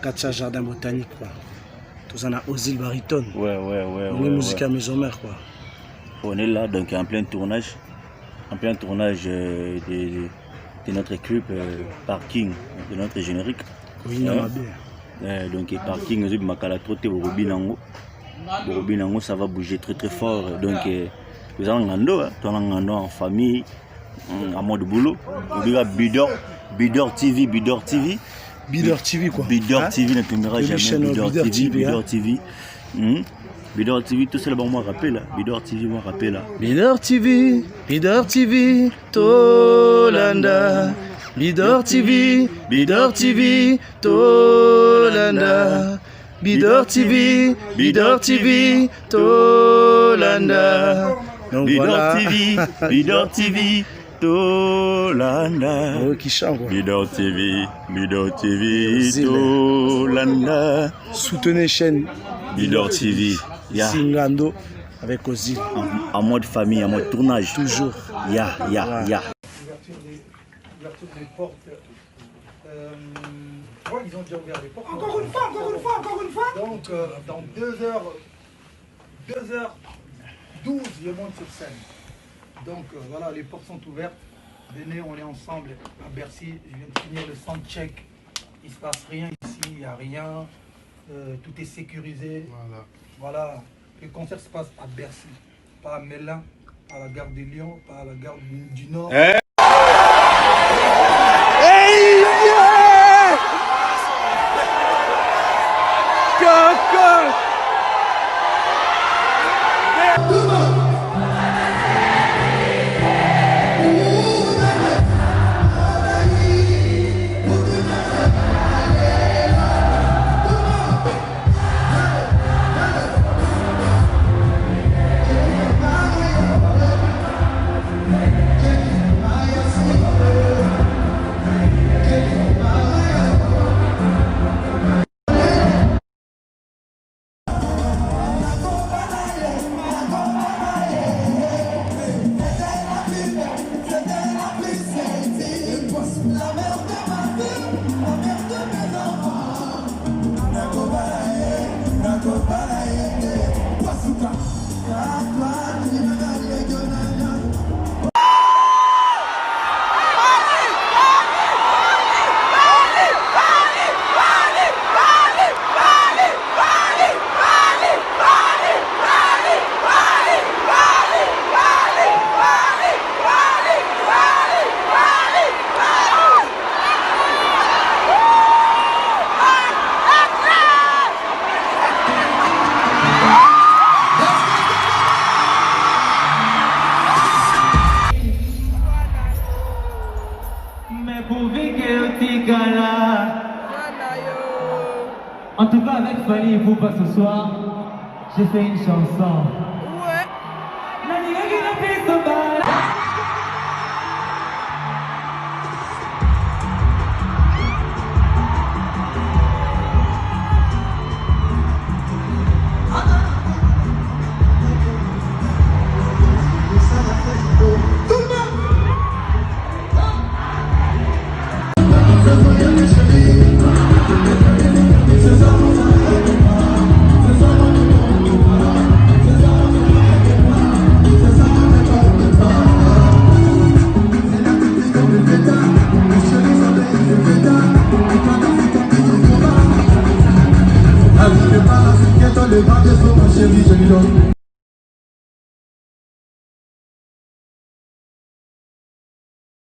Katia Jardin Botanique quoi. Tous en a Ozil Baritone. Ouais. On est musique à Maison Mère quoi. On est là donc en plein tournage. De notre clip Parking, de notre générique. Oui, bien. Donc Parking, Borobinango, ça va bouger très fort. Donc nous allons en famille, en mode boulot. Bidor TV. Bidor TV quoi. Bidor TV ne tombera jamais. Bidor TV. Bidor TV, tout seul, moi rappelle. Bidor TV, moi rappelle. Bidor TV, Tolanda. Bidor TV, Tolanda. Bidor TV, Tolanda. Donc voilà. Bidor TV, Tolanda. Oh, qui chante quoi. Bidor TV, Tolanda. Soutenez chaîne Bidor TV. Singando avec Ozil. En mode famille, en mode tournage. Toujours. Ya. Ouverture des portes. Ils ont déjà ouvert les portes. Encore une fois. Donc, dans 2h12, je monte sur scène. Donc, voilà, les portes sont ouvertes. Venez, on est ensemble à Bercy. Je viens de finir le soundcheck. Il ne se passe rien ici, il n'y a rien. Tout est sécurisé. Voilà. Le concert se passe à Bercy, pas à Melun, pas à la gare de Lyon, pas à la gare du Nord. En tout cas, avec Fanny et Poupa ce soir, j'ai fait une chanson. Ouais. Le bras de son chéri, je lui donne.